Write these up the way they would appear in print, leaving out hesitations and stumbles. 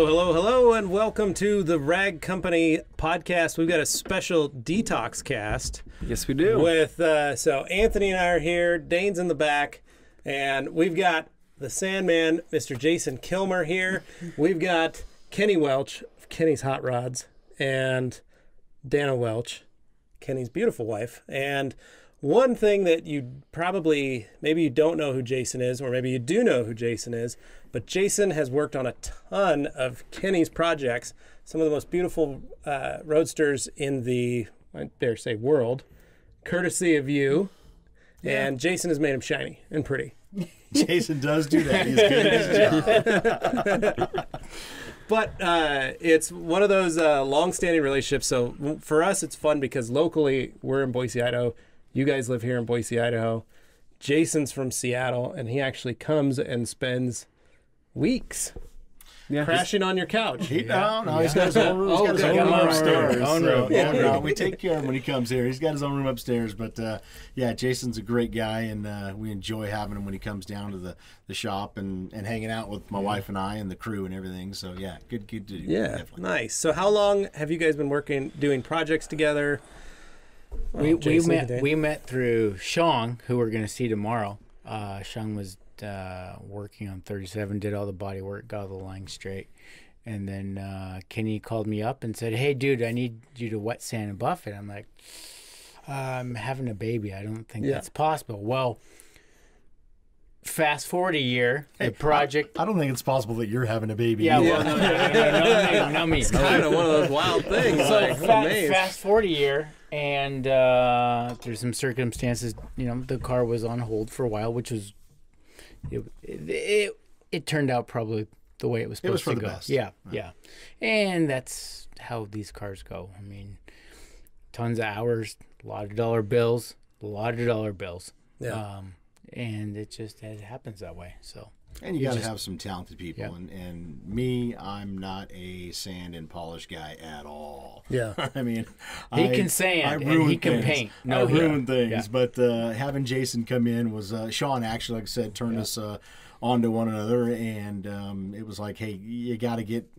Hello, hello, hello, and welcome to the Rag Company podcast. We've got a special detox cast. Yes, we do. With so Anthony and I are here, Dane's in the back, and we've got the Sandman, Mr. Jason Killmer here. We've got Kenny Welch of Kenny's Hot Rods, and Dana Welch, Kenny's beautiful wife. And one thing that you probably, maybe you don't know who Jason is, or maybe you do know who Jason is, but Jason has worked on a ton of Kenny's projects, some of the most beautiful roadsters in the, I dare say, world, courtesy of you. Yeah. And Jason has made them shiny and pretty. Jason does do that. He's good at his job. But it's one of those long-standing relationships. So for us, it's fun because locally, we're in Boise, Idaho. You guys live here in Boise, Idaho. Jason's from Seattle, and he actually comes and spends weeks crashing on your couch. He's got his own room. He's got his own room upstairs. We take care of him when he comes here. He's got his own room upstairs. But, yeah, Jason's a great guy, and we enjoy having him when he comes down to the shop and hanging out with my wife and I and the crew and everything. So, yeah, good to do. Yeah, definitely. Nice. So how long have you guys been doing projects together? We met through Sean, who we're going to see tomorrow. Sean was working on 37, did all the body work, got all the lines straight. And then Kenny called me up and said, "Hey, dude, I need you to wet sand and buff it." I'm like, "I'm having a baby. I don't think that's possible." Well, fast forward a year, the project... I don't think it's possible that you're having a baby. Yeah, well, no, me. It's kind of one of those wild things. So fast forward a year, and through some circumstances, the car was on hold for a while, which was... It turned out probably the way it was supposed to go. It was for the best. Yeah. And that's how these cars go. I mean, tons of hours, a lot of dollar bills. Yeah. And it happens that way. So. And you got to have some talented people. Yeah. And me, I'm not a sand and polish guy at all. Yeah. I mean, he can sand and he can paint. I ruin things. Yeah. But having Jason come in was, Sean actually, like I said, turned us onto one another. And it was like, hey, you got to get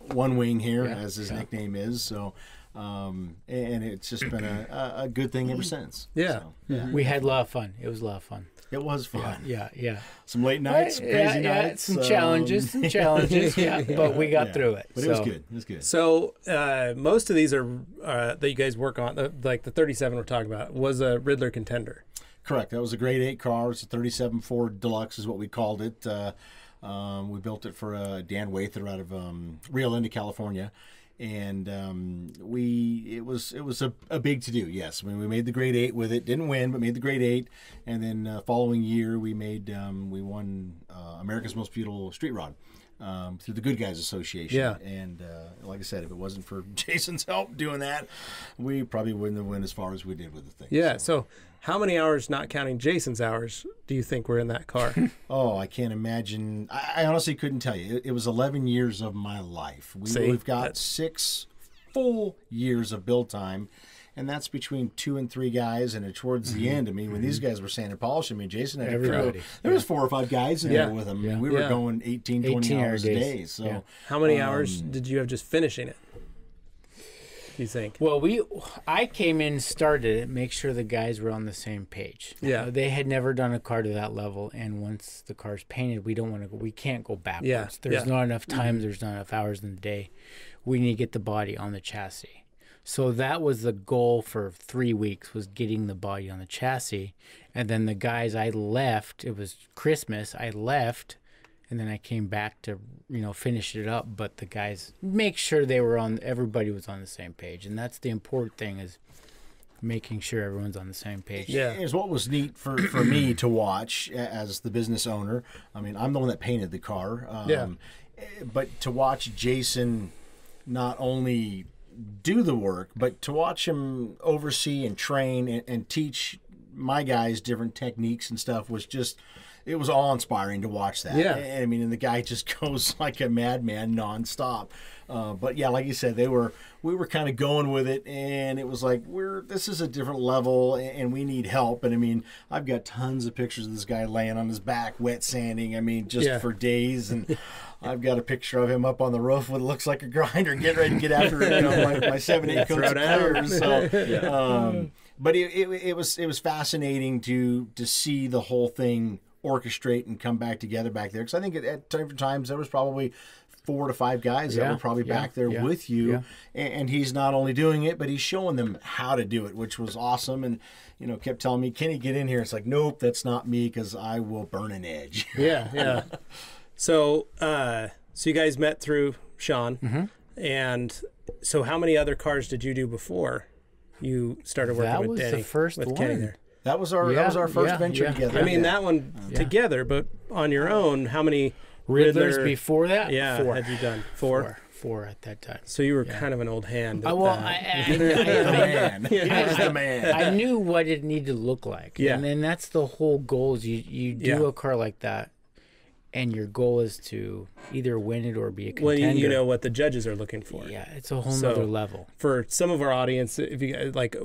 one wing here, as his nickname is. So, and it's just been a good thing ever since. Yeah. So, we had a lot of fun. It was a lot of fun. It was fun. Yeah. Some late nights, some crazy nights. Some challenges, but we got through it. But it was good. It was good. So most of these are that you guys work on, like the 37 we're talking about, was a Riddler contender. Correct. That was a grade 8 car. It's a 37 Ford Deluxe is what we called it. We built it for Dan Wather out of Rio Linda, California. And it was a big to do. Yes, I mean, we made the grade 8 with it. Didn't win, but made the grade 8. And then following year, we won America's Most Beautiful Street Rod through the Good Guys Association. Yeah. And like I said, if it wasn't for Jason's help doing that, we probably wouldn't have went as far as we did with the thing. Yeah. So how many hours, not counting Jason's hours, do you think were in that car? Oh, I can't imagine. I honestly couldn't tell you. It was 11 years of my life. We've got 6 full years of build time, and that's between 2 and 3 guys. And towards the end, I mean, when these guys were sand and polishing, I mean, Jason had a crew. There was 4 or 5 guys in there with him. Yeah. We were going 18, 20 hours a day. So, how many hours did you have just finishing it? You think? Well, I came in and started it, make sure the guys were on the same page. Yeah. They had never done a car to that level, and once the car's painted, we can't go backwards. Yeah. There's not enough time, there's not enough hours in the day. We need to get the body on the chassis. So that was the goal for 3 weeks, was getting the body on the chassis. And then the guys, I left, it was Christmas, I left, and then I came back to, finish it up. But the guys, make sure everybody was on the same page. And that's the important thing, is making sure everyone's on the same page. Yeah. Is what was neat for me to watch as the business owner. I mean, I'm the one that painted the car. But to watch Jason not only do the work, but to watch him oversee and train and teach my guys different techniques and stuff was just... it was awe-inspiring to watch that. Yeah. I mean, and the guy just goes like a madman nonstop. But yeah, like you said, we were kind of going with it, and it was like this is a different level, and we need help. And I mean, I've got tons of pictures of this guy laying on his back, wet sanding. I mean, just for days. And I've got a picture of him up on the roof with looks like a grinder, getting ready to get after my 7-8 coats of clears. So, but it was fascinating to see the whole thing orchestrate and come back together back there, because I think at different times there was probably 4 to 5 guys that were probably back there with you, and he's not only doing it, but he's showing them how to do it, which was awesome. And kept telling me, Kenny, get in here. It's like, nope, that's not me, because I will burn an edge. Yeah. So you guys met through Sean, and so how many other cars did you do before you started working with Danny? That was the first with one. Kenny there? That was our first venture together. I mean, that one together, but on your own, how many Riddlers before that? Yeah, 4. had you done? 4? 4 at that time. So you were kind of an old hand. He's the man. I knew what it needed to look like. Yeah. And then that's the whole goal is you do a car like that, and your goal is to either win it or be a contender. Well, you know what the judges are looking for. Yeah, it's a whole nother level. For some of our audience, if you like,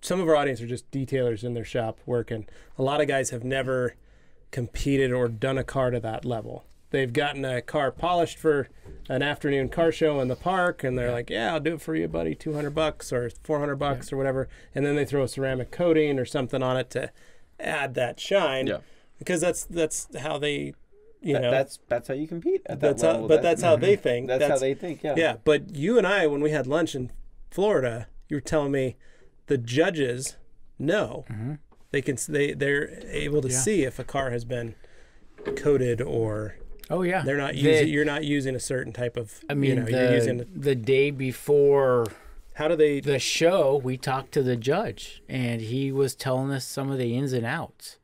some of our audience are just detailers in their shop working. A lot of guys have never competed or done a car to that level. They've gotten a car polished for an afternoon car show in the park, and they're like, "Yeah, I'll do it for you, buddy. $200 or $400 or whatever." And then they throw a ceramic coating or something on it to add that shine. Yeah. Because that's how they. That's how you compete at that level. That's how they think. That's how they think, yeah. Yeah, but you and I, when we had lunch in Florida, you were telling me the judges know. Mm-hmm. They're able to see if a car has been coated or... Oh, yeah. They're not using. You're not using a certain type of... I mean, you're using the day before... How do they... The show, we talked to the judge, and he was telling us some of the ins and outs.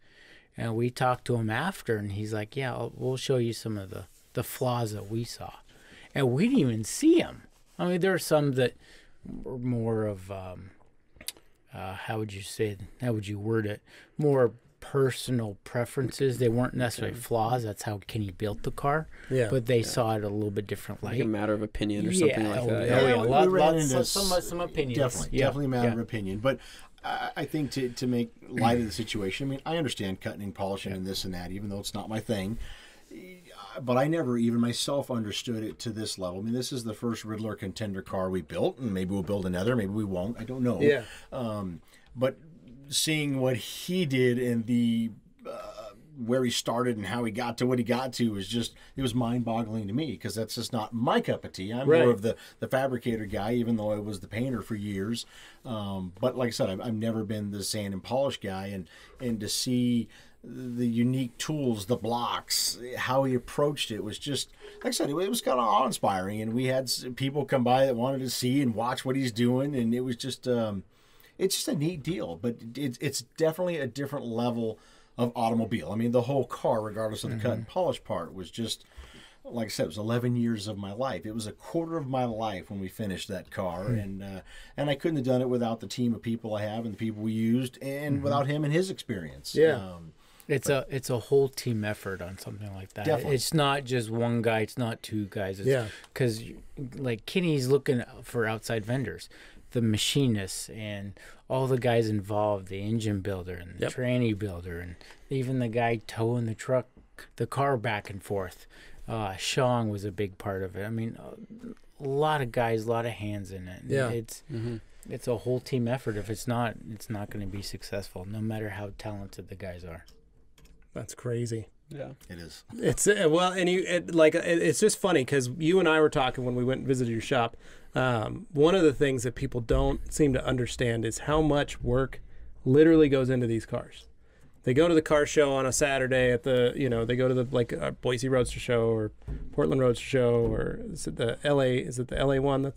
And we talked to him after, and he's like, yeah, we'll show you some of the flaws that we saw. And we didn't even see them. I mean, there are some that were more of, how would you word it? More personal preferences. They weren't necessarily flaws. That's how Kenny built the car. Yeah. But they saw it a little bit different light. Like a matter of opinion or something like that. Yeah, we ran into some opinions. Definitely a matter of opinion. But I think to make light of the situation, I mean, I understand cutting and polishing and this and that, even though it's not my thing. But I never even myself understood it to this level. I mean, this is the first Riddler contender car we built, and maybe we'll build another, maybe we won't. I don't know. Yeah. But seeing what he did and the where he started and how he got to what he got to it was mind-boggling to me, because that's just not my cup of tea. I'm more of the fabricator guy, even though I was the painter for years. But like I said, I've never been the sand and polish guy, and to see the unique tools, the blocks, how he approached it was just, like I said, it was kind of awe-inspiring. And we had people come by that wanted to see and watch what he's doing, and it was just it's just a neat deal. But it's definitely a different level of automobile. I mean, the whole car, regardless of the cut and polish part, was just, like I said, it was 11 years of my life. It was a quarter of my life when we finished that car, and I couldn't have done it without the team of people I have and the people we used, and without him and his experience. Yeah. It's a whole team effort on something like that. Definitely. It's not just one guy. It's not two guys. Because like Kenny's looking for outside vendors, the machinists and all the guys involved, the engine builder and the tranny builder, and even the guy towing the car back and forth. Sean was a big part of it. I mean, a lot of guys, a lot of hands in it. Yeah. It's a whole team effort. If it's not going to be successful, no matter how talented the guys are. That's crazy. Yeah, it is. It's it's just funny because you and I were talking when we went and visited your shop. One of the things that people don't seem to understand is how much work literally goes into these cars. They go to the car show on a Saturday at the, they go to the Boise Roadster Show or Portland Roadster Show, or is it the LA one?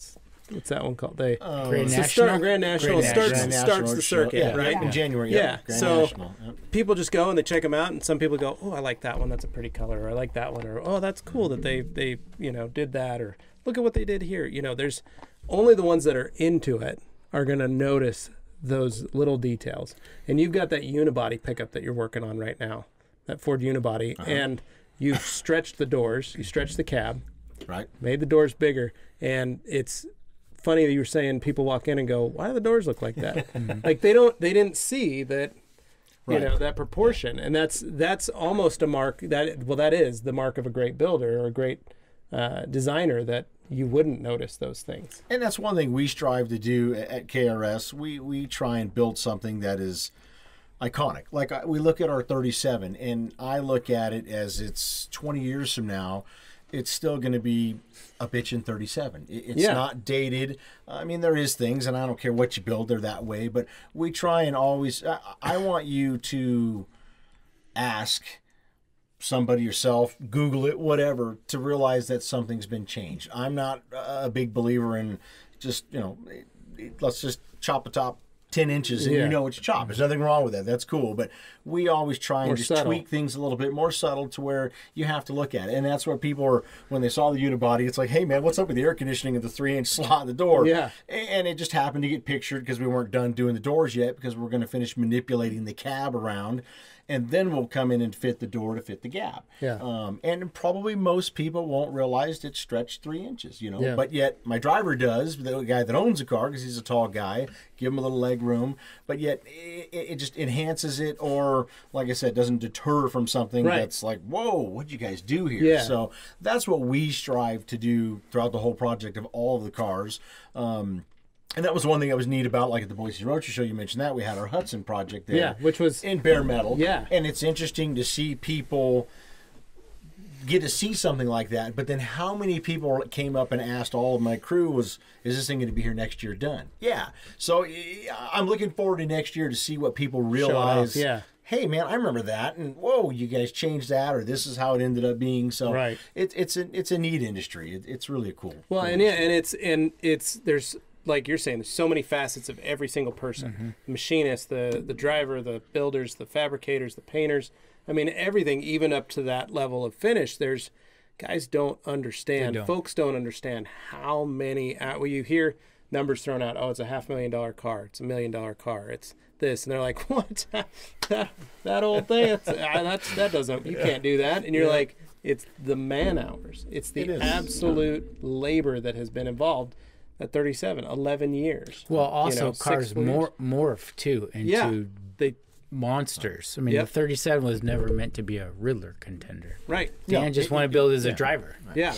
What's that one called? Grand National. Grand National starts the circuit, right? In January. Yeah. Grand so National. People just go and they check them out, and some people go, "Oh, I like that one. That's a pretty color." Or I like that one. Or "Oh, that's cool that they did that." Or look at what they did here. There's only the ones that are into it are going to notice those little details. And you've got that unibody pickup that you're working on right now. that Ford unibody, and you stretched the doors, you stretched the cab, right? Made the doors bigger, and it's funny that you were saying people walk in and go, "Why do the doors look like that?" Like they didn't see that, you know, that proportion, and that's almost a mark that is the mark of a great builder or a great designer, that you wouldn't notice those things. And that's one thing we strive to do at KRS. We try and build something that is iconic. Like we look at our 37, and I look at it as it's 20 years from now, it's still going to be a bitchin' 37. It's not dated. I mean, there is things, and I don't care what you build, they're that way. But we try and always, I want you to ask somebody yourself, Google it, whatever, to realize that something's been changed. I'm not a big believer in just, you know, let's just chop a top 10 inches and you know it's chopped. There's nothing wrong with that. That's cool. But we always try and just tweak things a little bit more subtle to where you have to look at it. And that's where people are, when they saw the unibody, it's like, hey, man, what's up with the air conditioning of the 3-inch slot in the door? Yeah. And it just happened to get pictured because we weren't done doing the doors yet, because we're going to finish manipulating the cab around. And then we'll come in and fit the door to fit the gap. Yeah. And probably most people won't realize it's stretched 3 inches, you know. Yeah. But yet my driver does, the guy that owns the car, because he's a tall guy, give him a little leg room. But yet it just enhances it, or, like I said, doesn't deter from something that's like, whoa, what'd you guys do here? Yeah. So that's what we strive to do throughout the whole project of all of the cars. And that was one thing that was neat about, like at the Boise Roadshow show, you mentioned that. We had our Hudson project there. Yeah, which was in bare metal. Yeah. And it's interesting to see people get to see something like that. But then how many people came up and asked all of my crew, is this thing going to be here next year done? Yeah. So I'm looking forward to next year to see what people realize. Yeah. Hey, man, I remember that, and whoa, you guys changed that, or this is how it ended up being. So it's a neat industry. It's really a cool. Well, cool and it's there's, like you're saying, there's so many facets of every single person. The machinist, the driver, the builders, the fabricators, the painters. I mean, everything, even up to that level of finish. There's guys don't understand. Folks don't understand how many. Well, you hear numbers thrown out. Oh, it's a $500,000 car. It's $1 million car. It's this, and they're like, what? that old thing? That doesn't. You can't do that. And you're like, it's the man hours. It's the absolute labor that has been involved. At 37, 11 years. Well, also cars morph too into monsters. I mean, the 37 was never meant to be a Riddler contender. Right. Dan just wanted to build as a driver. Right. Yeah.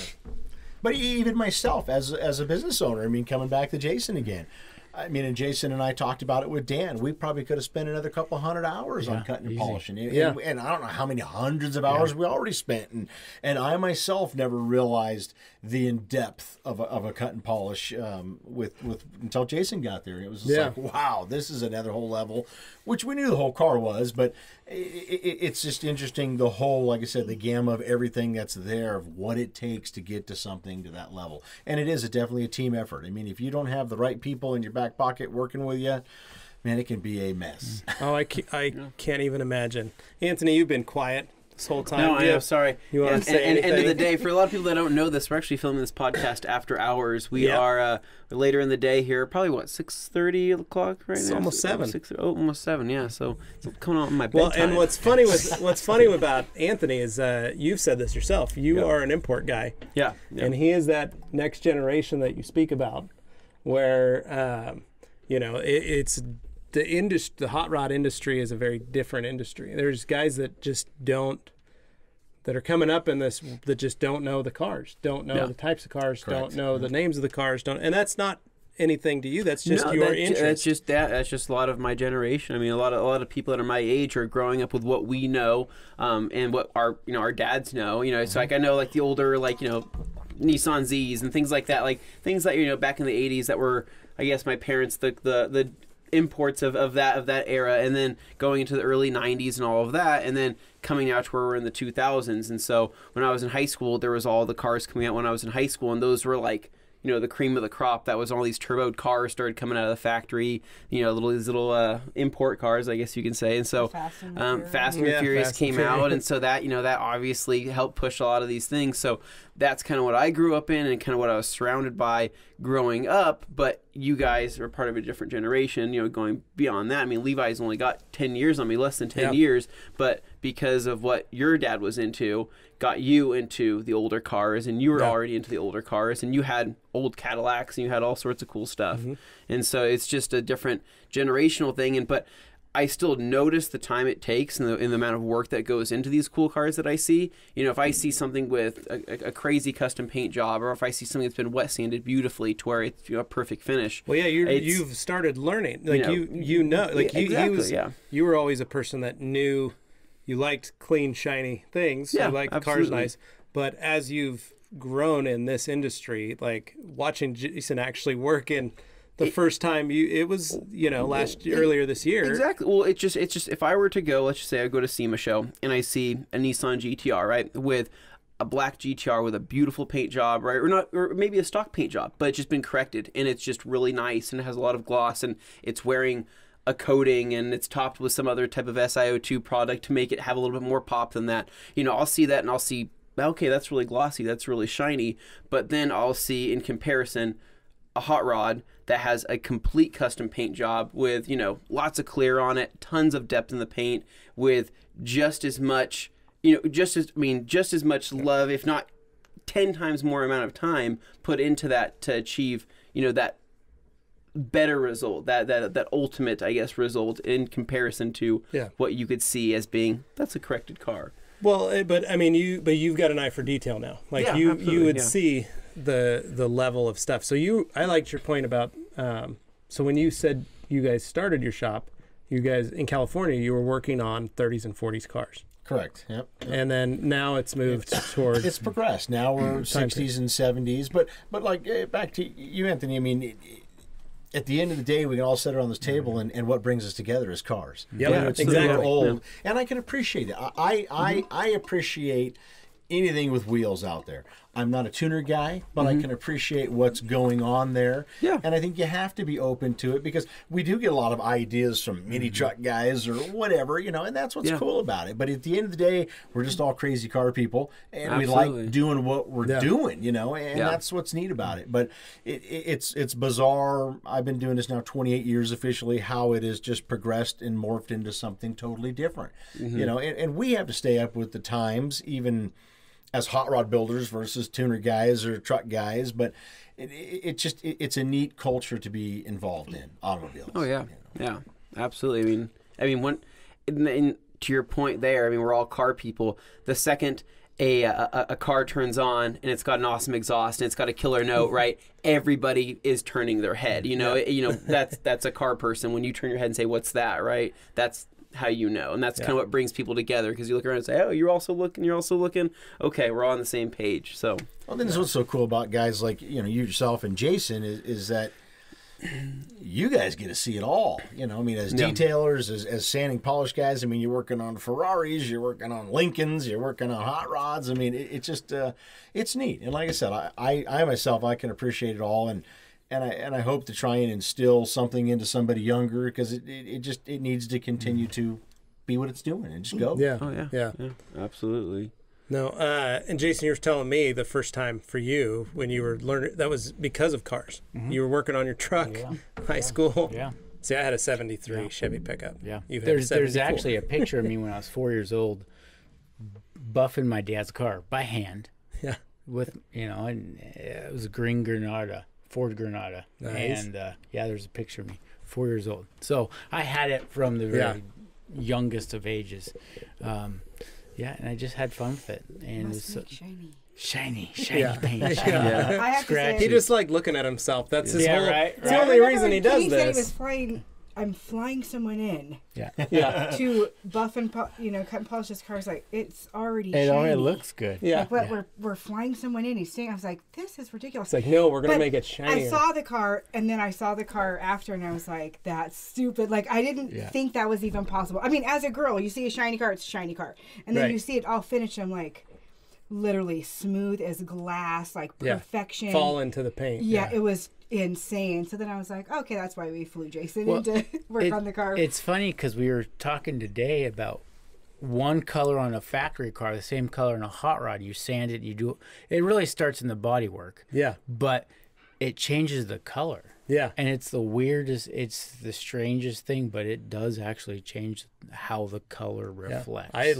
But even myself, as a business owner, I mean, coming back to Jason again. I mean, and Jason and I talked about it with Dan. We probably could have spent another couple hundred hours on cutting and polishing. And I don't know how many hundreds of hours we already spent. And I myself never realized the in-depth of a cut and polish until Jason got there. It was just like, wow, this is another whole level, which we knew the whole car was. But it's just interesting, the whole, like I said, the gamma of everything that's there, of what it takes to get to something to that level. And it is definitely a team effort. I mean, if you don't have the right people in your back pocket working with you, man, it can be a mess. Oh, I can't even imagine. Anthony, you've been quiet this whole time. No, I am sorry. You want to say anything? End of the day, for a lot of people that don't know this, we're actually filming this podcast after hours. We are later in the day here, probably 6:30 o'clock right now. It's almost 7. Almost 7. Yeah, so it's coming on my bedtime. Well, and what's funny about Anthony is you've said this yourself. You are an import guy. Yeah. And he is that next generation that you speak about, where it's the hot rod industry is a very different industry. There's guys that just that are coming up in this that just don't know the cars, don't know the types of cars, don't know the names of the cars, and that's not anything to you. That's just your interest. That's just a lot of my generation. I mean, a lot of people that are my age are growing up with what we know, and what our dads know. So like I know like the older Nissan Z's and things like that, like things that back in the 80s that were, I guess, my parents the imports of that era, and then going into the early 90s and all of that, and then coming out to where we're in the 2000s. And so when I was in high school, there was all the cars coming out when I was in high school, and those were like the cream of the crop. That was all these turboed cars started coming out of the factory, these little import cars, I guess you can say. And so Fast and Furious came out, and so that that obviously helped push a lot of these things. So that's kind of what I grew up in and kind of what I was surrounded by growing up. But you guys are part of a different generation, going beyond that. I mean, Levi's only got 10 years on me, less than 10 years, but because of what your dad was into, got you into the older cars, and you were already into the older cars, and you had old Cadillacs, and you had all sorts of cool stuff. And so it's just a different generational thing. But I still notice the time it takes and the amount of work that goes into these cool cars that I see. You know, if I see something with a crazy custom paint job, or if I see something that's been wet sanded beautifully to where it's, you know, a perfect finish. Well, yeah, you've started learning. Like, you know, like you were always a person that knew you liked clean, shiny things. Yeah, you liked cars nice. But as you've grown in this industry, like watching Jason actually work in the first time it was, you know, earlier this year. Exactly. Well, it's just if I were to go, let's just say I go to SEMA show and I see a Nissan GTR, right, with a black GTR with a beautiful paint job, right, or maybe a stock paint job, but it's just been corrected and it's just really nice and it has a lot of gloss and it's wearing a coating and it's topped with some other type of SiO2 product to make it have a little bit more pop than that. You know, I'll see that and I'll see, okay, that's really glossy, that's really shiny, but then I'll see in comparison a hot rod that has a complete custom paint job with, you know, lots of clear on it, tons of depth in the paint, with just as much, you know, just as much love, if not 10 times more amount of time put into that to achieve, you know, that better result, that ultimate, I guess, result in comparison to what you could see as being, that's a corrected car. Well, but I mean, you've got an eye for detail now. Like you would see the level of stuff. So I liked your point about so when you said you guys started your shop, you guys in California, you were working on 30s and 40s cars. Correct. Yep. And then now it's moved towards. It's progressed. Now we're 60s and 70s. But like back to you, Anthony. I mean, at the end of the day, we can all sit around this table, and what brings us together is cars. Yeah, exactly. We're old, and I can appreciate it. I appreciate anything with wheels out there. I'm not a tuner guy, but I can appreciate what's going on there. Yeah. And I think you have to be open to it because we do get a lot of ideas from mini truck guys or whatever, you know, and that's what's cool about it. But at the end of the day, we're just all crazy car people, and we like doing what we're doing, you know, and that's what's neat about it. But it's bizarre. I've been doing this now 28 years officially, how it has just progressed and morphed into something totally different, you know, and we have to stay up with the times, even as hot rod builders versus tuner guys or truck guys, but it's a neat culture to be involved in, automobiles. Oh yeah, yeah, absolutely. I mean, to your point there, I mean, we're all car people. The second a car turns on and it's got an awesome exhaust and it's got a killer note, right? Everybody is turning their head. You know, that's a car person. When you turn your head and say, "What's that?" Right? That's how you know, and that's kind of what brings people together, because you look around and say, "Oh, you're also looking. Okay, we're all on the same page." So, well, then this is what's so cool about guys like you yourself and Jason is that you guys get to see it all. You know, I mean, as detailers, as sanding polish guys. I mean, you're working on Ferraris, you're working on Lincolns, you're working on hot rods. I mean, it's just it's neat. And like I said, I myself, I can appreciate it all, and I hope to try and instill something into somebody younger, because it needs to continue to be what it's doing and just go. Yeah. Oh yeah. Absolutely. No, and Jason, you were telling me the first time for you when you were learning, that was because of cars. You were working on your truck, high school. Yeah. See, I had a 73 Chevy pickup. Yeah. There's actually a picture of me when I was 4 years old buffing my dad's car by hand. Yeah. With, and it was a green Granada. Ford Granada. Nice. And there's a picture of me, 4 years old. So I had it from the very youngest of ages. And I just had fun with it. And Must it was shiny paint. I have to say, he just like looking at himself. That's his whole. Right. It's the only reason he does Kenny said he this. was flying. I'm flying someone in. Yeah. To buff and cut and polish his car. Like, it's already. It shiny. already looks good. Yeah. Like, what we're flying someone in. He's saying, I was like, this is ridiculous. It's like, no, we're gonna make it shiny. I saw the car, and then I saw the car after, and I was like, that's stupid. Like, I didn't think that was even possible. I mean, as a girl, you see a shiny car, it's a shiny car, and then you see it all finished. I'm like, literally smooth as glass, like perfection. Fall into the paint. Yeah, it was insane. So then I was like, okay, that's why we flew Jason in to work on the car. It's funny because we were talking today about one color on a factory car, the same color on a hot rod. You sand it, you do it really starts in the body work. Yeah. But it changes the color. Yeah. And it's the weirdest, it's the strangest thing, but it does actually change how the color reflects. I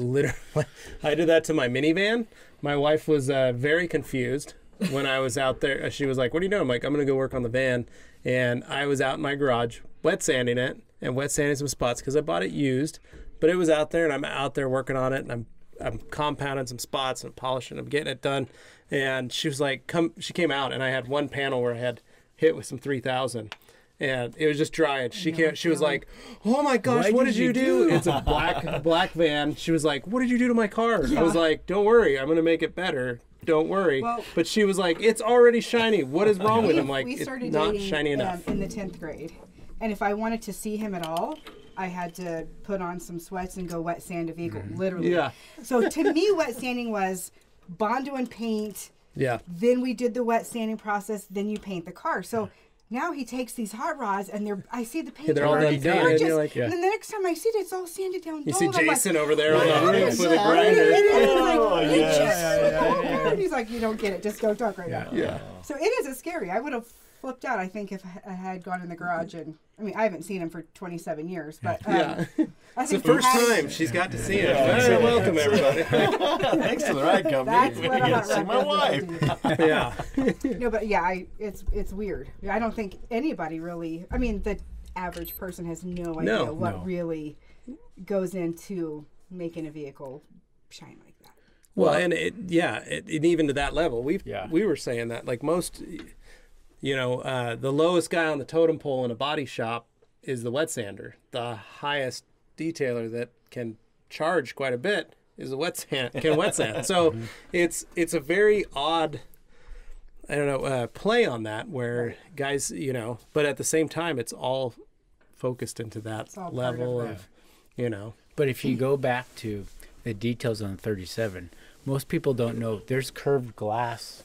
did that to my minivan. My wife was very confused when I was out there. She was like, "What are you doing?" I'm like, "I'm going to go work on the van." And I was out in my garage wet sanding it and wet sanding some spots because I bought it used. But it was out there, and I'm out there working on it, and I'm compounding some spots and polishing. I'm getting it done. And she was like, "Come!" She came out, and I had one panel where I had hit with some 3000, and it was just dry. And she came. She was like, "Oh my gosh, what did you do?" It's a black van. She was like, "What did you do to my car?" I was like, "Don't worry, I'm gonna make it better. Don't worry." Well, but she was like, "It's already shiny. What is wrong with him?" Like, we it's started not dating, shiny enough. in the 10th grade, and if I wanted to see him at all, I had to put on some sweats and go wet sand a vehicle, literally. Yeah. So to me, wet sanding was Bondo and paint. Yeah. Then we did the wet sanding process. Then you paint the car. So now he takes these hot rods, and I see the paint. they're all already done. gorgeous. And you're like, And then the next time I see it, it's all sanded down. You see dull. I'm like, Jason over there on the roof with a "Oh, grinder. it is." Oh, Like, yes. it's just- He's like, "You don't get it. Just don't talk right now." Yeah. So it is scary. I would have flipped out, I think, if I had gone in the garage. And I mean, I haven't seen him for 27 years, but Yeah. I It's the think first time she's got to see him. Yeah. Welcome, everybody. Thanks to the ride company. That's We what I'm get not to see my wife. Yeah. No, but yeah, it's weird. I don't think anybody really. I mean, the average person has no idea what really goes into making a vehicle shine like that. Well, and and even to that level, we were saying that like most, the lowest guy on the totem pole in a body shop is the wet sander. The highest detailer that can charge quite a bit is a wet sand. So it's a very odd, I don't know, play on that where guys, but at the same time, it's all focused into that level of. But if you go back to the details on the 37, most people don't know there's curved glass,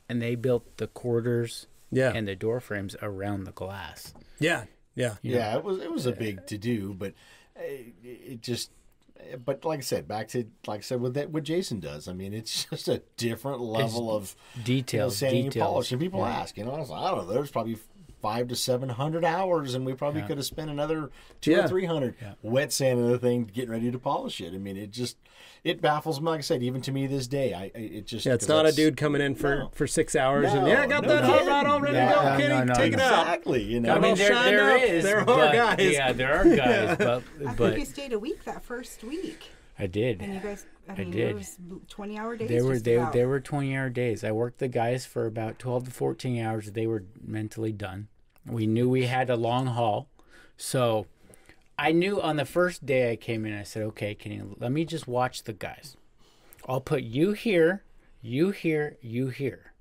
and they built the quarters and the door frames around the glass. Yeah. Yeah, it was a big to do, but it just. But like I said, what Jason does. I mean, it's just a different level of details, sanding and polishing. People ask, I don't know, there's probably 500 to 700 hours, and we probably could have spent another 200 or 300 wet sanding the thing, getting ready to polish it. I mean, it baffles me. Like I said, even to me this day, it's not a dude coming in for 6 hours and I got that hot rod all ready to go. Kenny, take it out. Exactly. I mean, there is. There are guys. Yeah, there are guys. I think you stayed a week that first week. I did. And you guys, I did. It was 20-hour days. They were 20-hour days. I worked the guys for about 12 to 14 hours. They were mentally done. We knew we had a long haul, so I knew on the first day I came in, I said, "Okay, Kenny, let me just watch the guys. I'll put you here, you here, you here."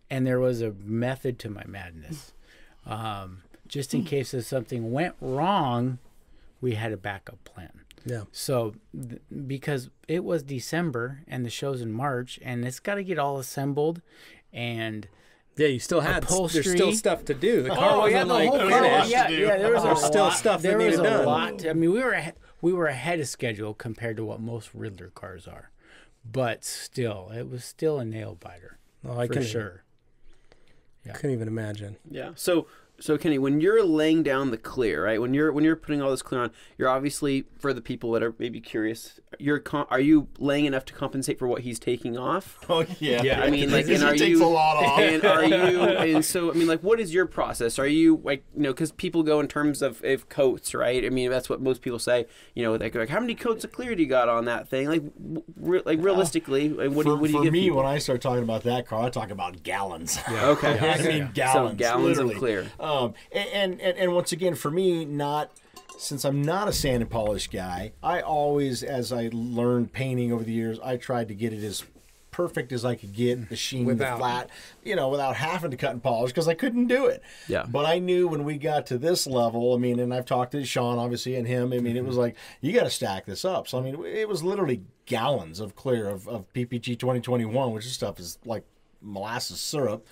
And there was a method to my madness. Just in case if something went wrong, we had a backup plan. Yeah. So because it was December and the show's in March, and it's got to get all assembled, and you still had upholstery. There's still stuff to do. The car wasn't the whole car. finished. There was still stuff that needed done. There was a lot. I mean, we were ahead of schedule compared to what most Riddler cars are, but still, it was still a nail biter. For sure. I couldn't even imagine. Yeah. So Kenny, when you're laying down the clear, right? When you're putting all this clear on, you're obviously, for the people that are maybe curious, are you laying enough to compensate for what he's taking off? Oh yeah. Yeah. I mean, like, and are you? Takes a lot off. And so I mean, like, what is your process? Are you like, because people go in terms of coats, right? I mean, that's what most people say. They go like, how many coats of clear do you got on that thing? Like, realistically, what do you give me? People? When I start talking about that car, I talk about gallons. Yeah. Okay. I mean gallons. So gallons literally. of clear. And once again, for me, since I'm not a sand and polish guy, I always, as I learned painting over the years, I tried to get it as perfect as I could get, the sheen, the flat, without having to cut and polish, because I couldn't do it. Yeah. But I knew when we got to this level, I mean, and I've talked to Sean, obviously, and him, I mean, it was like, you got to stack this up. So, I mean, it was literally gallons of clear of PPG 2021, which this stuff is like molasses syrup.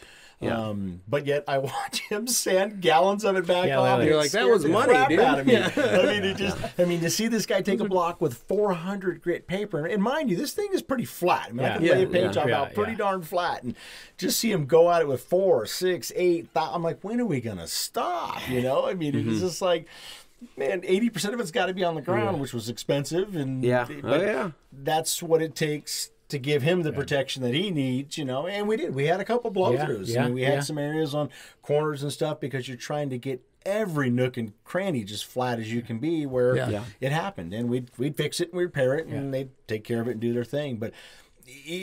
Yeah. But yet I watch him sand gallons of it back Yeah, off. like- You're like, that was money, dude. Out of me. I mean, to see this guy take a block with 400 grit paper, and mind you, this thing is pretty flat. I mean, I can lay a page on out pretty darn flat, and just see him go at it with 4, 6, 8. I'm like, when are we gonna stop? You know, I mean, it's just like, man, 80% of it's got to be on the ground, which was expensive, and that's what it takes to give him the protection that he needs, you know. And we did. We had a couple blow-throughs. I mean, we had some areas on corners and stuff because you're trying to get every nook and cranny just flat as you can be where it happened. And we'd fix it and we'd repair it, and they'd take care of it and do their thing. But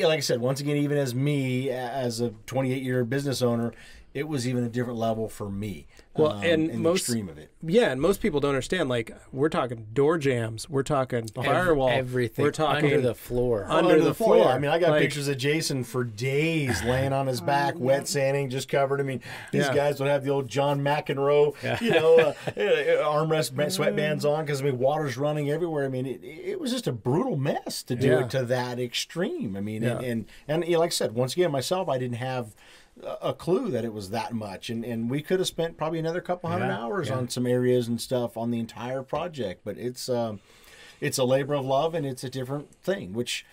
like I said, once again, even as me, as a 28-year business owner, it was even a different level for me. Well, and in most the extreme of it. Yeah, and most people don't understand. Like, we're talking door jams, we're talking firewall, everything, we're talking under the floor. under the floor. Yeah. I mean, I got Like- pictures of Jason for days laying on his back, wet sanding, just covered. I mean, these guys would have the old John McEnroe, you know, armrest sweatbands on because, I mean, water's running everywhere. I mean, it was just a brutal mess to do it to that extreme. I mean, and you know, like I said, once again, myself, I didn't have a clue that it was that much, and we could have spent probably another couple hundred hours on some areas and stuff on the entire project. But it's a labor of love, and it's a different thing, which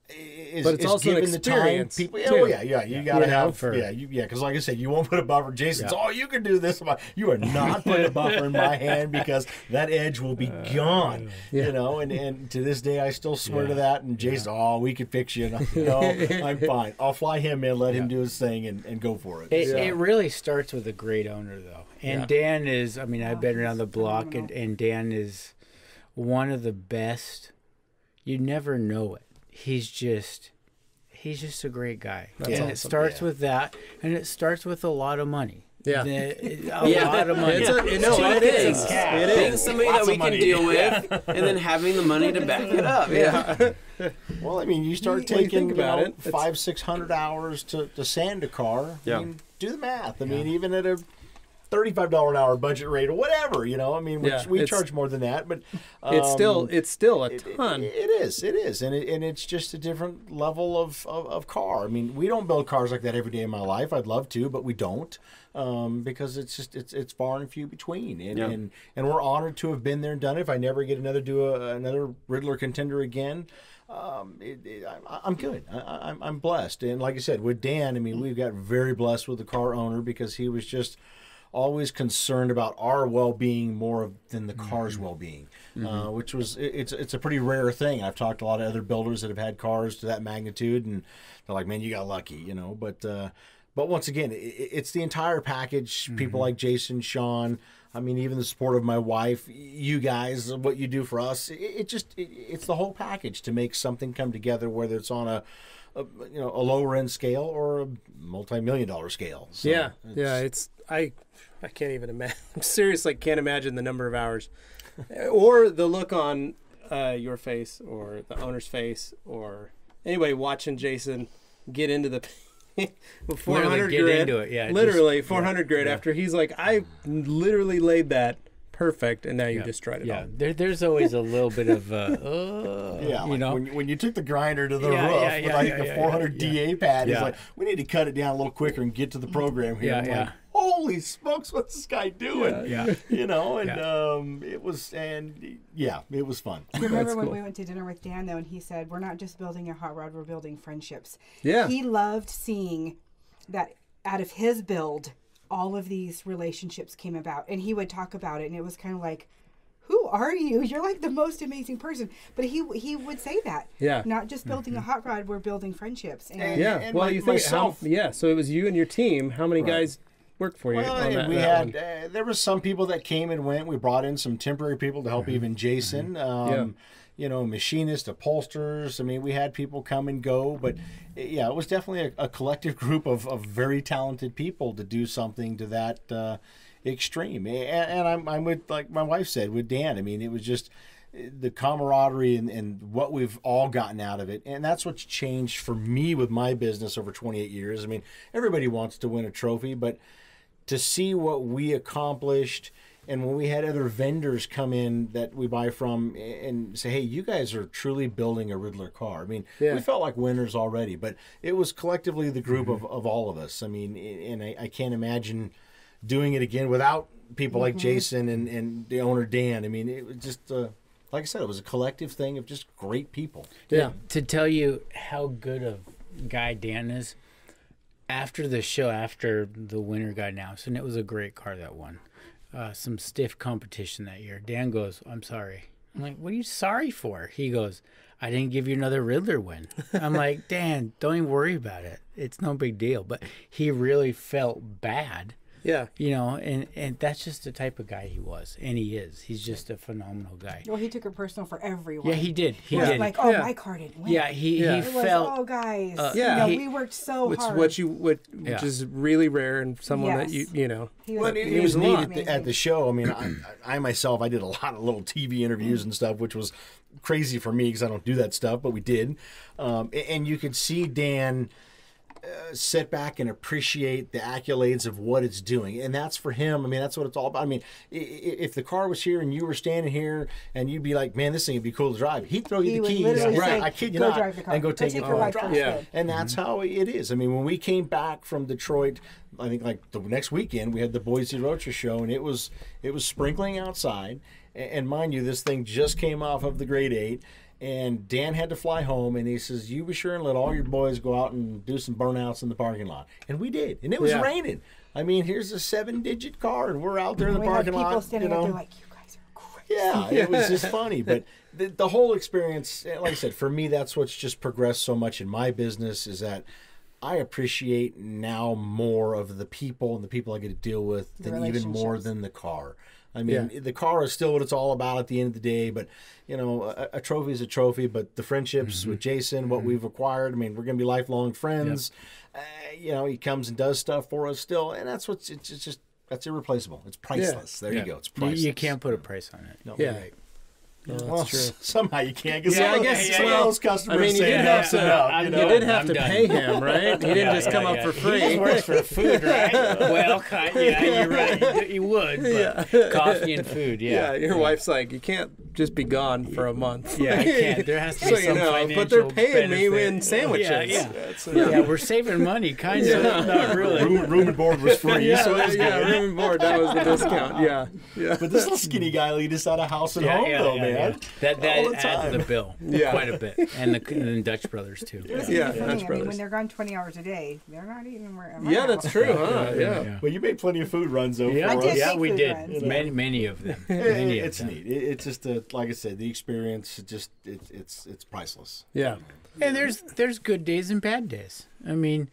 is, but it's also an given the time experience, people. too. You got to have for- because like I said, you won't put a buffer. Jason's you can do this. You are not putting a buffer in my hand because that edge will be gone. You know, and to this day I still swear to that. And Jason, we could fix you. And no, I'm fine. I'll fly him in, let him do his thing, and go for it. It really starts with a great owner, though. And Dan is, I mean, I've been around the block, and Dan is one of the best. You never know it. He's just a great guy. That's and awesome. it starts with that, and it starts with a lot of money. Yeah. A lot of money. It is. Being somebody that we can deal with, and then having the money to back it up. Yeah. Well, I mean, you start When you taking think about it, 500-600 hours to sand a car. Yeah. I mean, do the math. I mean, even at a $35 an hour budget rate or whatever, you know. I mean, we charge more than that, but it's still a ton. It is, and it's just a different level of car. I mean, we don't build cars like that every day in my life. I'd love to, but we don't because it's far and few between. And we're honored to have been there and done it. If I never get another Riddler contender again, I'm good. I'm blessed. And like I said, with Dan, I mean, we've got very blessed with the car owner because he was just always concerned about our well-being more than the car's well-being, which was it's a pretty rare thing. I've talked to a lot of other builders that have had cars to that magnitude, and they're like, "Man, you got lucky," you know. But once again, it's the entire package. People like Jason, Sean. I mean, even the support of my wife, you guys, what you do for us. It's the whole package to make something come together, whether it's on a lower end scale or a multi-million-dollar scale. So I can't even imagine. Seriously, can't imagine the number of hours, or the look on your face, or the owner's face, or anybody watching Jason get into the 400 get grid. into it, yeah, Literally 400 grid. After he's like, I literally laid that perfect, and now you destroyed it all. There's always a little bit of you know, when you took the grinder to the Yeah, roof yeah, with yeah, like yeah, the yeah, 400 yeah. DA pad, he's Yeah. like, we need to cut it down a little quicker and get to the program here. I'm like, holy smokes, what's this guy doing? Yeah. You know, and it was fun. I remember when we went to dinner with Dan, though, and he said, we're not just building a hot rod, we're building friendships. Yeah. He loved seeing that out of his build, all of these relationships came about. And he would talk about it, and it was kind of like, who are you? You're like the most amazing person. But he would say that. Yeah. Not just building a hot rod, we're building friendships. And And well, you think myself. so it was you and your team. How many guys worked for you Well, on that? we that had one? there were some people that came and went. We brought in some temporary people to help even Jason. You know, machinists, upholsterers. I mean, we had people come and go, but it was definitely a collective group of very talented people to do something to that extreme. And I'm with, like my wife said, with Dan. I mean, it was just the camaraderie and what we've all gotten out of it. And that's what's changed for me with my business over 28 years. I mean, everybody wants to win a trophy, but to see what we accomplished And when we had other vendors come in that we buy from and say, hey, you guys are truly building a Riddler car. I mean, we felt like winners already, but it was collectively the group of all of us. I mean, and I can't imagine doing it again without people like Jason and the owner Dan. I mean, it was just, like I said, it was a collective thing of just great people. Yeah. To tell you how good of guy Dan is, after the show, after the winner got announced, and it was a great car that won, some stiff competition that year, Dan goes, I'm sorry. I'm like, what are you sorry for? He goes, I didn't give you another Riddler win. I'm like, Dan, don't even worry about it. It's no big deal. But he really felt bad. Yeah. You know, and that's just the type of guy he was. And he is. He's just a phenomenal guy. Well, he took it personal for everyone. Yeah, he did. He It was did. like, oh, my car didn't win. Yeah, he It was, felt... oh, guys. yeah. We worked so hard. Which is really rare in someone that you know. He Well, was, it was neat amazing. at the show. I mean, I myself, I did a lot of little TV interviews and stuff, which was crazy for me because I don't do that stuff, but we did. And you could see Dan sit back and appreciate the accolades of what it's doing. And that's for him. I mean, that's what it's all about. I mean, if the car was here and you were standing here and you'd be like, man, this thing would be cool to drive, he'd throw you He the would keys. literally Right. say, I kid you "Go not. drive the car. And go take it your for a ride drive. first, Yeah. babe." And that's how it is. I mean, when we came back from Detroit, I think like the next weekend, we had the Boise Roadshow show, and it was sprinkling outside. And mind you, this thing just came off of the Grade 8. And Dan had to fly home, and he says, you be sure and let all your boys go out and do some burnouts in the parking lot. And we did. And it was raining. I mean, here's a 7-digit car, and we're out there in the We parking had people lot. standing up there like, you guys are crazy. Yeah, it was just funny. But the whole experience, like I said, for me, that's what's just progressed so much in my business is that I appreciate now more of the people and the people I get to deal with than even more relationships. than the car. I mean, the car is still what it's all about at the end of the day, but, you know, a trophy is a trophy, but the friendships with Jason, what we've acquired, I mean, we're going to be lifelong friends. You know, he comes and does stuff for us still, and that's what's, it's just, that's irreplaceable. It's priceless. There you go. It's priceless. You can't put a price on it. No, Yeah. right. No, that's Well, true. somehow you can't. Cause Yeah, some I guess some of those customers I mean, you say did that, have to, you know? you did have I'm to done. pay him, right? He didn't just come up for free. He just works for food, right? Well, yeah, you're right. You would, but coffee and food, Yeah, your wife's like, you can't just be gone for a month. Yeah, I can't. There has to be So some you know, financial but they're paying me benefit. in sandwiches. Yeah, we're saving money, kind of. Not really. Room and board was free. Yeah, so it was yeah, good. room and board, that was the discount. Yeah, yeah. But this little skinny guy lead us out of house and home, though, man. That All the adds time. to the bill quite a bit, and the Dutch brothers too. It was Yeah, easy for Dutch me. I mean, brothers. when they're gone 20 hours a day, they're not eating where Yeah, that's true, huh? Yeah. Well, you made plenty of food runs, though, Yeah, for I did. us. yeah, Big we food did. runs. Many of them. Many of It's them. neat. It's just, like I said, the experience, it's priceless. Yeah. And there's good days and bad days. I mean,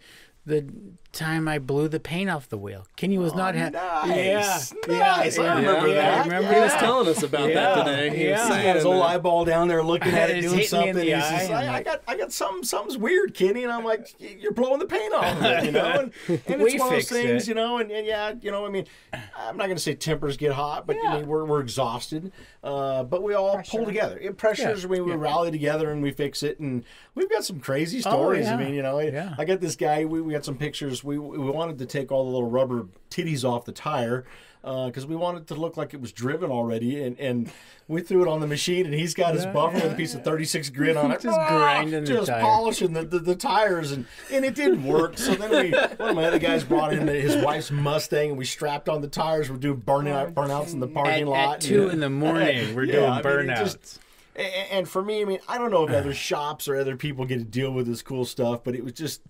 the time I blew the paint off the wheel, Kenny was not happy. Nice. Yeah, Nice. I remember that. I remember He was that. telling us about that today. He was Yeah. He's saying got his old that. eyeball down there looking at it, It's doing hitting me in something. the He says, eye, I'm I got something's weird, Kenny. And I'm like, you're blowing the paint off of it, you know? And We it's one of those fixed things, it. you know, and yeah, you know, I mean, I'm not going to say tempers get hot, but I mean, we're exhausted. But we all pull together. It pressures, we rally together and we fix it. And we've got some crazy stories. yeah. I mean, you know, Yeah. I got this guy, we got some pictures. We wanted to take all the little rubber titties off the tire because we wanted it to look like it was driven already, and we threw it on the machine, and he's got his buffer with a piece of 36 grit on it, Just grinding the just tire. polishing the tires, and it didn't work. So then one of my other guys brought in his wife's Mustang, and we strapped on the tires. We're doing burnouts in the parking lot. At 2 in the morning, we're doing I mean, it burnouts. just- and for me, I mean, I don't know if other shops or other people get to deal with this cool stuff, but it was just,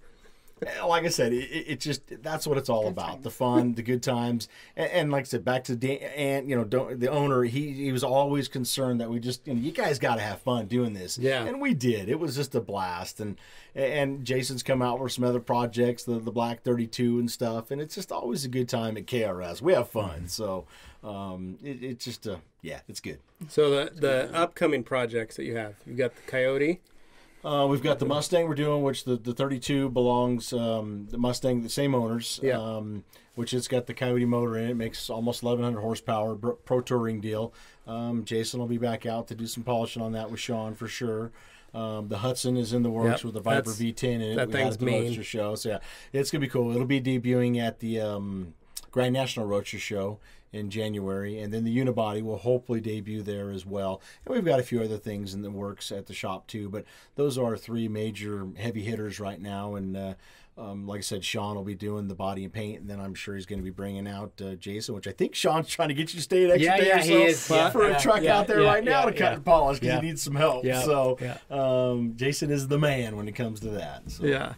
like I said, it just, that's what it's all about. The fun, the good times. And like I said, back to Dan, and, you know, the owner, he was always concerned that we just, you know, you guys got to have fun doing this. Yeah. And we did. It was just a blast. And Jason's come out with some other projects, the Black 32 and stuff. And it's just always a good time at KRS. We have fun. So it's just, yeah, it's good. So the upcoming projects that you have, you've got the Coyote. We've got the Mustang we're doing, which the 32 belongs, the Mustang, the same owners, which it's got the Coyote motor in it. It makes almost 1,100 horsepower, pro touring deal. Jason will be back out to do some polishing on that with Sean for sure. The Hudson is in the works with the Viper V10 in it. That We had thing's at the mean. Roadster show. So yeah, it's going to be cool. It'll be debuting at the Grand National Roadster Show in January, and then the Unibody will hopefully debut there as well. And we've got a few other things in the works at the shop too, but those are 3 major heavy hitters right now. And like I said, Sean will be doing the body and paint, and then I'm sure he's going to be bringing out Jason, which I think Sean's trying to get you to stay an extra day or so he is. for a truck out there right now to cut and polish because he needs some help. Yeah, So Jason is the man when it comes to that. So. Yeah.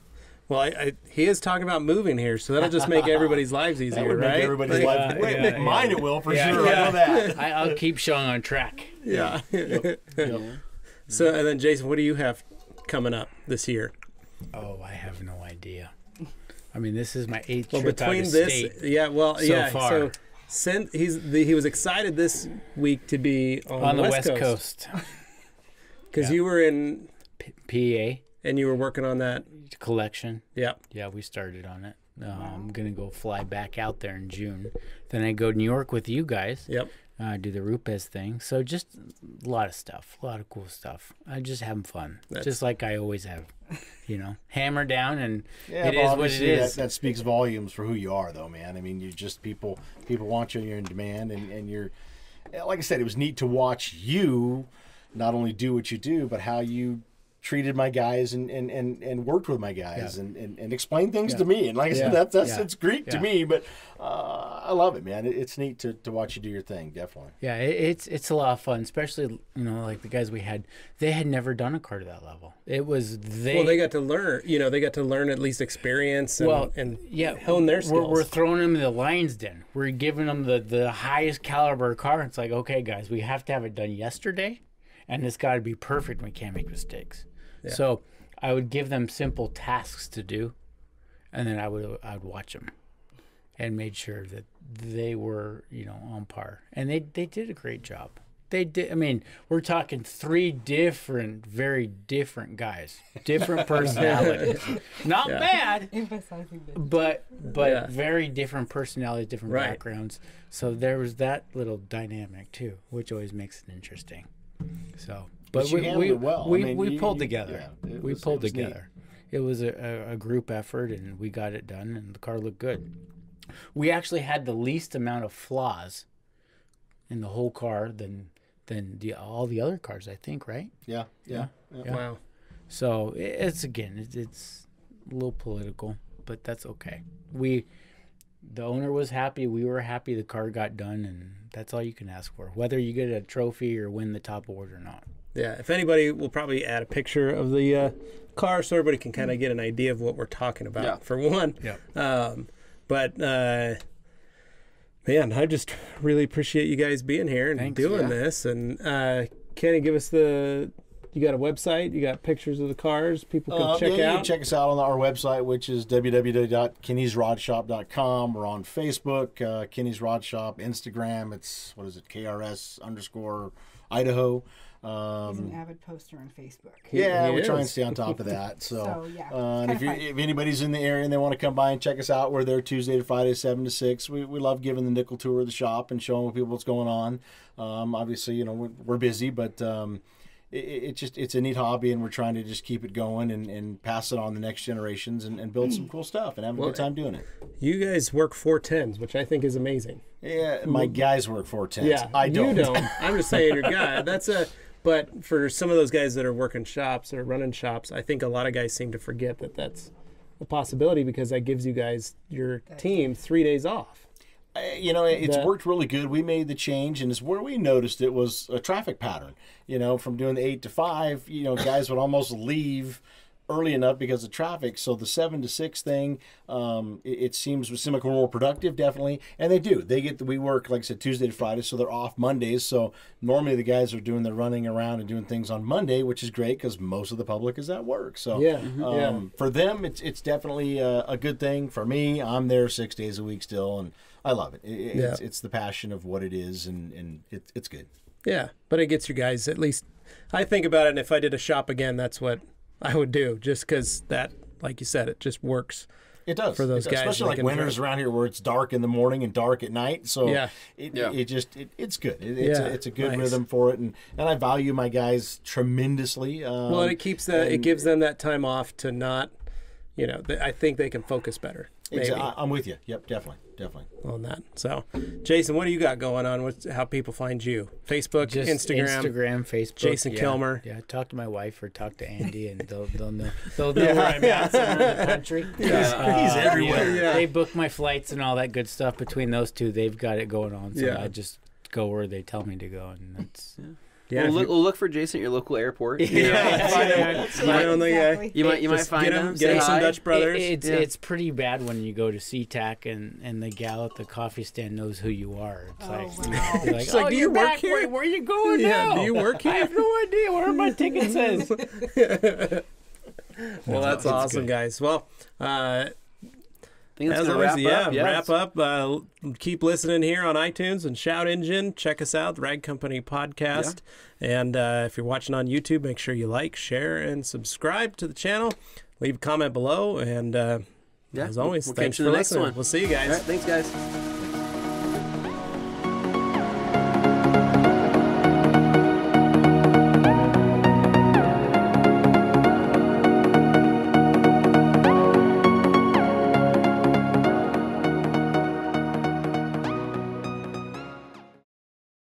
Well, he is talking about moving here, so that'll just make everybody's lives easier, That would right? make everybody's life. Mine it will for sure. Yeah. I know that. I'll keep Sean on track. Yeah. Yep. So, and then Jason, what do you have coming up this year? Oh, I have no idea. I mean, this is my 8th Well, trip between out of this, state far. So he was excited this week to be on the West West Coast. because you were in PA and you were working on that. collection. Yeah. Yeah, we started on it. I'm going to go fly back out there in June. Then I go to New York with you guys. Yep. Do the Rupes thing. So just a lot of stuff, a lot of cool stuff. I just having fun, just like I always have. Hammer down, and it is what it is. That speaks volumes for who you are, though, man. I mean, you just people want you, and you're in demand, and you're, like I said, it was neat to watch you not only do what you do, but how you treated my guys and worked with my guys and explained things to me. And like I said, that's it's Greek to me, but I love it, man. It's neat to watch you do your thing, definitely. Yeah, it's a lot of fun, especially like the guys we had. They had never done a car to that level. It was they got to learn. They got to learn at least experience and hone their skills. We're throwing them in the lion's den. We're giving them the highest caliber car. It's like, okay, guys, we have to have it done yesterday, and it's got to be perfect. We can't make mistakes. Yeah. So I would give them simple tasks to do, and then I would watch them and made sure that they were on par, and they did a great job. They did. I mean, we're talking 3 very different guys, different personalities. Not bad, but very different personalities, different backgrounds. So there was that little dynamic too, which always makes it interesting. So. But we pulled together. We pulled together. It was a group effort, and we got it done, and the car looked good. We actually had the least amount of flaws in the whole car than all the other cars, I think, right? Yeah. Wow. So it's a little political, but that's okay. The owner was happy. We were happy. The car got done, and that's all you can ask for, whether you get a trophy or win the top award or not. Yeah, if anybody, we'll probably add a picture of the car so everybody can kind of get an idea of what we're talking about, for one. Yeah. But, man, I just really appreciate you guys being here and doing this. And, Kenny, give us you got a website? You got pictures of the cars people can check out? You can check us out on our website, which is www.kennysrodshop.com. We're on Facebook, Kenny's Rod Shop, Instagram. It's, KRS_Idaho. He's an avid poster on Facebook. We try and stay on top of that. So if anybody's in the area and they want to come by and check us out, we're there Tuesday to Friday, 7 to 6. We love giving the nickel tour of the shop and showing people what's going on. Obviously, we're busy, but it's a neat hobby, and we're trying to just keep it going and pass it on to the next generations and build some cool stuff and have a good time doing it. You guys work 410s, which I think is amazing. Yeah, my guys work 410s. Yeah, I don't. You don't. I'm just saying your guy. But for some of those guys that are working shops or running shops, I think a lot of guys seem to forget that that's a possibility, because that gives you guys, your team, 3 days off. It's worked really good. We made the change, and it's where we noticed it was a traffic pattern. From doing the 8 to 5, guys would almost leave early enough because of traffic. So the 7 to 6 thing, it seems like we're more productive, definitely. And they do. We work, like I said, Tuesday to Friday, so they're off Mondays. So normally the guys are doing the running around and doing things on Monday, which is great because most of the public is at work. So for them, it's definitely a good thing. For me, I'm there 6 days a week still, and I love it. It's the passion of what it is, and it's good. Yeah, but it gets you guys, at least, I think about it, and if I did a shop again, that's what I would do, just because that, like you said, it just works. It does for those guys, especially like winters around here where it's dark in the morning and dark at night. So it's good. It's a good rhythm for it, and I value my guys tremendously. And it gives them that time off to not, I think they can focus better. maybe. I'm with you. Yep, definitely. On that. So, Jason, what do you got going on? How people find you? Facebook, Just Instagram, Facebook. Jason Killmer. Yeah, talk to my wife or talk to Andy, and they'll know where I'm at somewhere in the country. He's everywhere. Yeah. They book my flights and all that good stuff. Between those two, they've got it going on. So Yeah. I just go where they tell me to go, and that's. Yeah, We'll look for Jason at your local airport. Exactly. You might find him. Get him some Dutch Brothers. It's pretty bad when you go to SeaTac and the gal at the coffee stand knows who you are. It's Wow. you're like, She's like, "Do you work back. here? Wait, where are you going Yeah, now? do you work I here?" have no idea where my ticket says. Well, that's awesome, good. guys. Well, I think that's as gonna always, wrap up. wrap up. Keep listening here on iTunes and Shout Engine. Check us out, the Rag Company Podcast. And if you're watching on YouTube, make sure you like, share, and subscribe to the channel. Leave a comment below. And as always, we'll thanks catch you for in the next listening. one. We'll see you guys. All right, thanks, guys.